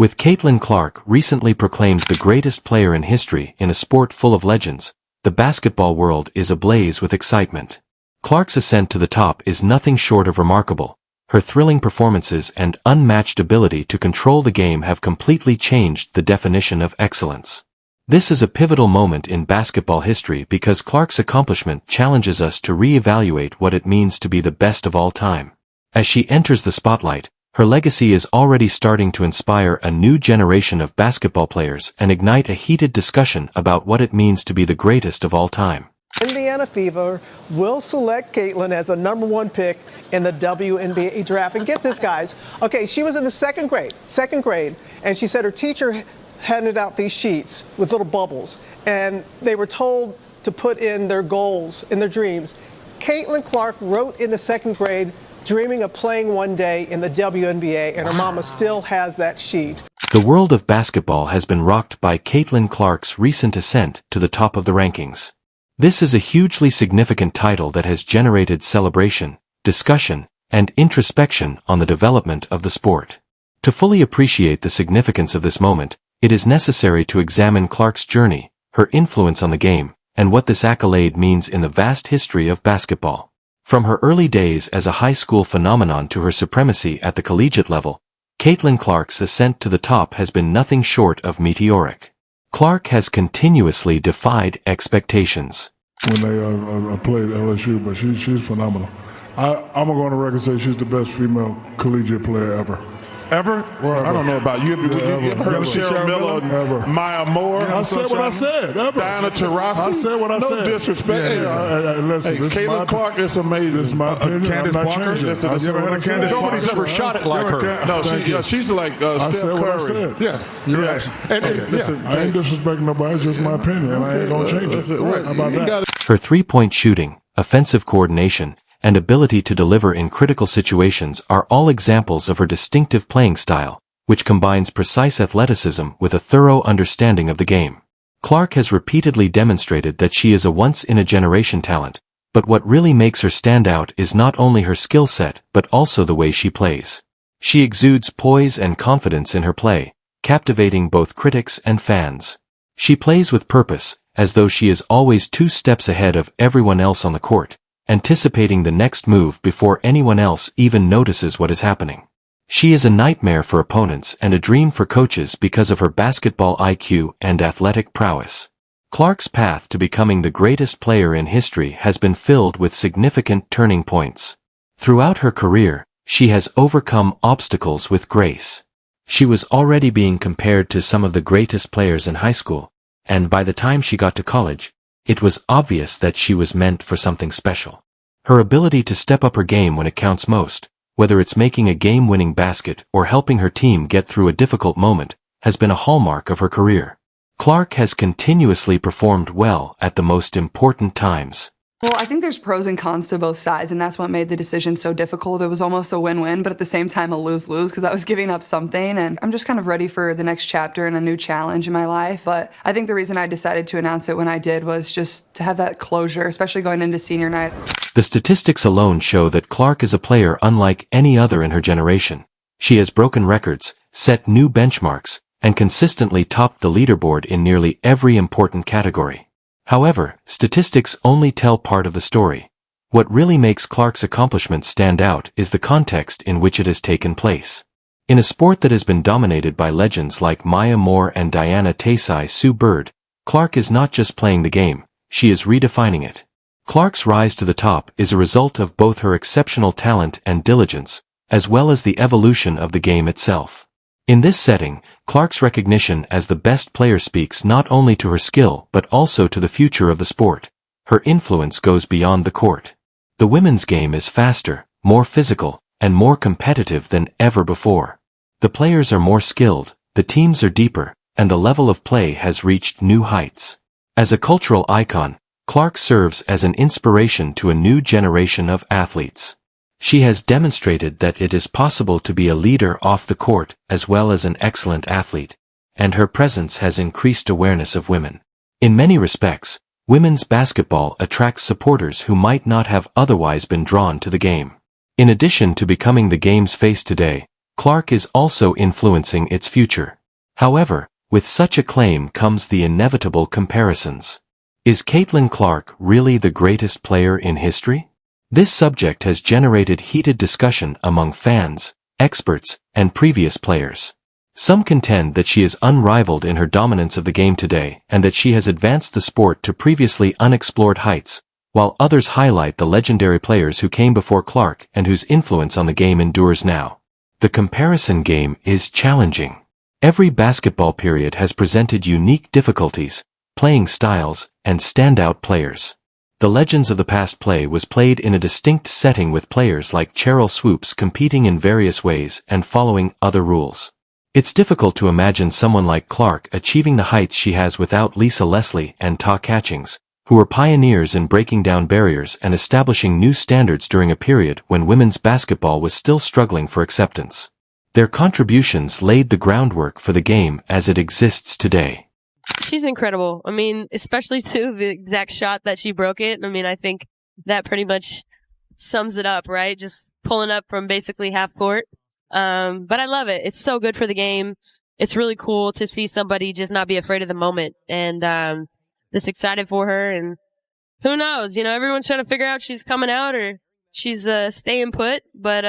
With Caitlin Clark recently proclaimed the greatest player in history in a sport full of legends, the basketball world is ablaze with excitement. Clark's ascent to the top is nothing short of remarkable. Her thrilling performances and unmatched ability to control the game have completely changed the definition of excellence. This is a pivotal moment in basketball history because Clark's accomplishment challenges us to re-evaluate what it means to be the best of all time. As she enters the spotlight, her legacy is already starting to inspire a new generation of basketball players and ignite a heated discussion about what it means to be the greatest of all time. Indiana Fever will select Caitlin as a #1 pick in the WNBA draft. And get this, guys. Okay, she was in the second grade, and she said her teacher handed out these sheets with little bubbles, and they were told to put in their goals and their dreams. Caitlin Clark wrote in the second grade, dreaming of playing one day in the WNBA, and her mama still has that sheet. The world of basketball has been rocked by Caitlin Clark's recent ascent to the top of the rankings. This is a hugely significant title that has generated celebration, discussion, and introspection on the development of the sport. To fully appreciate the significance of this moment, it is necessary to examine Clark's journey, her influence on the game, and what this accolade means in the vast history of basketball. From her early days as a high school phenomenon to her supremacy at the collegiate level, Caitlin Clark's ascent to the top has been nothing short of meteoric. Clark has continuously defied expectations. When they played LSU, but she's phenomenal. I'm going to go on the record and say she's the best female collegiate player ever. Ever? Well, I don't know about you. You ever heard of Cheryl Miller, ever. Maya Moore? I said what I said. Ever. Diana Taurasi? I said what I said. No disrespect. Listen, Caitlin Clark is amazing. This is my opinion. Candace Parker? Nobody's ever shot it like her. No, she's like Steph Curry. What I said. Yeah. You're right. Listen, I ain't disrespecting nobody. It's just my opinion, and I ain't going to change it. How about that? Her three-point shooting, offensive coordination, and ability to deliver in critical situations are all examples of her distinctive playing style, which combines precise athleticism with a thorough understanding of the game. Clark has repeatedly demonstrated that she is a once-in-a-generation talent, but what really makes her stand out is not only her skill set but also the way she plays. She exudes poise and confidence in her play, captivating both critics and fans. She plays with purpose, as though she is always 2 steps ahead of everyone else on the court, anticipating the next move before anyone else even notices what is happening. She is a nightmare for opponents and a dream for coaches because of her basketball IQ and athletic prowess. Clark's path to becoming the greatest player in history has been filled with significant turning points. Throughout her career, she has overcome obstacles with grace. She was already being compared to some of the greatest players in high school, and by the time she got to college, it was obvious that she was meant for something special. Her ability to step up her game when it counts most, whether it's making a game-winning basket or helping her team get through a difficult moment, has been a hallmark of her career. Clark has continuously performed well at the most important times. Well, I think there's pros and cons to both sides, and that's what made the decision so difficult. It was almost a win-win, but at the same time a lose-lose because I was giving up something, and I'm just kind of ready for the next chapter and a new challenge in my life. But I think the reason I decided to announce it when I did was just to have that closure, especially going into senior night. The statistics alone show that Clark is a player unlike any other in her generation. She has broken records, set new benchmarks, and consistently topped the leaderboard in nearly every important category. However, statistics only tell part of the story. What really makes Clark's accomplishments stand out is the context in which it has taken place. In a sport that has been dominated by legends like Maya Moore and Diana Taurasi Bird, Clark is not just playing the game, she is redefining it. Clark's rise to the top is a result of both her exceptional talent and diligence, as well as the evolution of the game itself. In this setting, Clark's recognition as the best player speaks not only to her skill but also to the future of the sport. Her influence goes beyond the court. The women's game is faster, more physical, and more competitive than ever before. The players are more skilled, the teams are deeper, and the level of play has reached new heights. As a cultural icon, Clark serves as an inspiration to a new generation of athletes. She has demonstrated that it is possible to be a leader off the court as well as an excellent athlete, and her presence has increased awareness of women. In many respects, women's basketball attracts supporters who might not have otherwise been drawn to the game. In addition to becoming the game's face today, Clark is also influencing its future. However, with such acclaim comes the inevitable comparisons. Is Caitlin Clark really the greatest player in history? This subject has generated heated discussion among fans, experts, and previous players. Some contend that she is unrivaled in her dominance of the game today and that she has advanced the sport to previously unexplored heights, while others highlight the legendary players who came before Clark and whose influence on the game endures now. The comparison game is challenging. Every basketball period has presented unique difficulties, playing styles, and standout players. The Legends of the Past play was played in a distinct setting with players like Cheryl Swoops competing in various ways and following other rules. It's difficult to imagine someone like Clark achieving the heights she has without Lisa Leslie and Ta Catchings, who were pioneers in breaking down barriers and establishing new standards during a period when women's basketball was still struggling for acceptance. Their contributions laid the groundwork for the game as it exists today. She's incredible. I mean, especially to the exact shot that she broke it. I mean, I think that pretty much sums it up, right? Just pulling up from basically half court. But I love it. It's so good for the game. It's really cool to see somebody just not be afraid of the moment. And just excited for her. And who knows? You know, everyone's trying to figure out she's coming out or she's staying put. But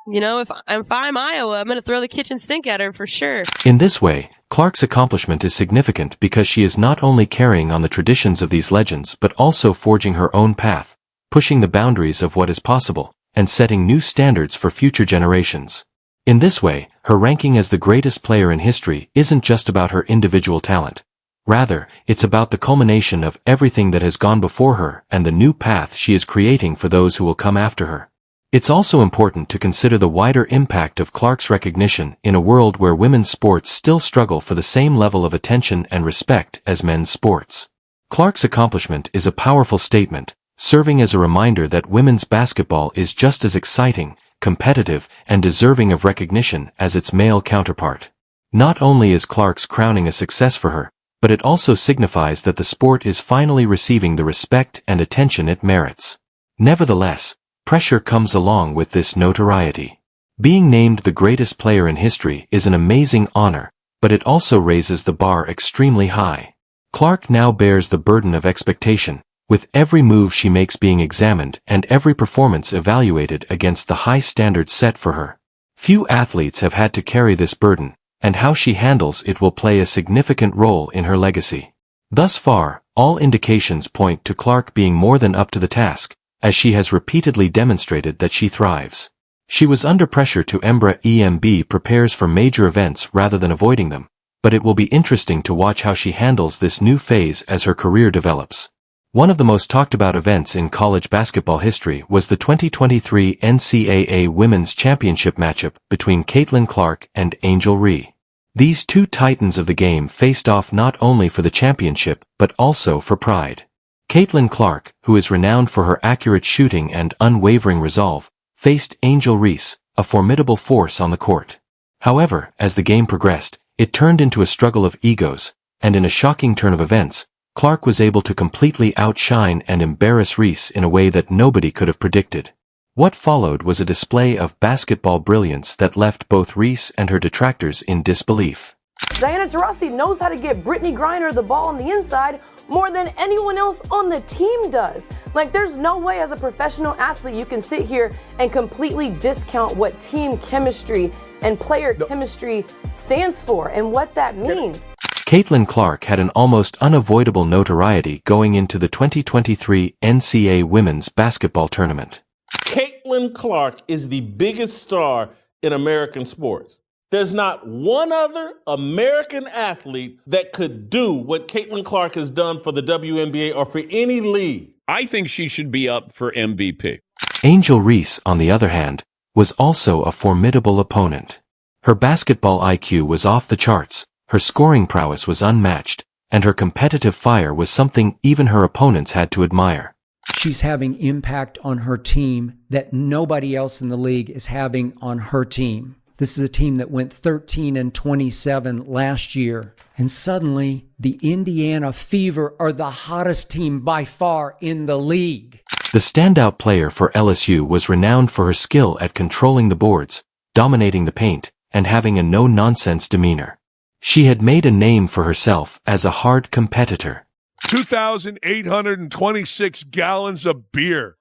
you know, if I'm Iowa, I'm going to throw the kitchen sink at her for sure. In this way, Clark's accomplishment is significant because she is not only carrying on the traditions of these legends but also forging her own path, pushing the boundaries of what is possible, and setting new standards for future generations. In this way, her ranking as the greatest player in history isn't just about her individual talent. Rather, it's about the culmination of everything that has gone before her and the new path she is creating for those who will come after her. It's also important to consider the wider impact of Clark's recognition in a world where women's sports still struggle for the same level of attention and respect as men's sports. Clark's accomplishment is a powerful statement, serving as a reminder that women's basketball is just as exciting, competitive, and deserving of recognition as its male counterpart. Not only is Clark's crowning a success for her, but it also signifies that the sport is finally receiving the respect and attention it merits. Nevertheless, pressure comes along with this notoriety. Being named the greatest player in history is an amazing honor, but it also raises the bar extremely high. Clark now bears the burden of expectation, with every move she makes being examined and every performance evaluated against the high standards set for her. Few athletes have had to carry this burden, and how she handles it will play a significant role in her legacy. Thus far, all indications point to Clark being more than up to the task, as she has repeatedly demonstrated that she thrives. She was under pressure to WNBA prepares for major events rather than avoiding them, but it will be interesting to watch how she handles this new phase as her career develops. One of the most talked about events in college basketball history was the 2023 NCAA Women's Championship matchup between Caitlin Clark and Angel Reese. These two titans of the game faced off not only for the championship but also for pride. Caitlin Clark, who is renowned for her accurate shooting and unwavering resolve, faced Angel Reese, a formidable force on the court. However, as the game progressed, it turned into a struggle of egos, and in a shocking turn of events, Clark was able to completely outshine and embarrass Reese in a way that nobody could have predicted. What followed was a display of basketball brilliance that left both Reese and her detractors in disbelief. Diana Taurasi knows how to get Brittany Griner the ball on the inside more than anyone else on the team does. Like, there's no way as a professional athlete you can sit here and completely discount what team chemistry and player chemistry stands for and what that means. Caitlin Clark had an almost unavoidable notoriety going into the 2023 NCAA Women's Basketball Tournament. Caitlin Clark is the biggest star in American sports. There's not one other American athlete that could do what Caitlin Clark has done for the WNBA or for any league. I think she should be up for MVP. Angel Reese, on the other hand, was also a formidable opponent. Her basketball IQ was off the charts, her scoring prowess was unmatched, and her competitive fire was something even her opponents had to admire. She's having impact on her team that nobody else in the league is having on her team. This is a team that went 13-27 last year. And suddenly, the Indiana Fever are the hottest team by far in the league. The standout player for LSU was renowned for her skill at controlling the boards, dominating the paint, and having a no-nonsense demeanor. She had made a name for herself as a hard competitor. 2,826 gallons of beer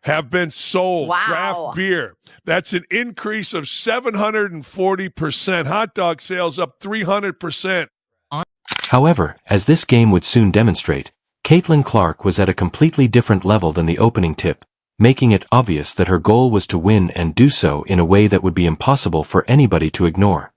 have been sold. Wow. Draft beer. That's an increase of 740%. Hot dog sales up 300%. However, as this game would soon demonstrate, Caitlin Clark was at a completely different level than the opening tip, making it obvious that her goal was to win and do so in a way that would be impossible for anybody to ignore.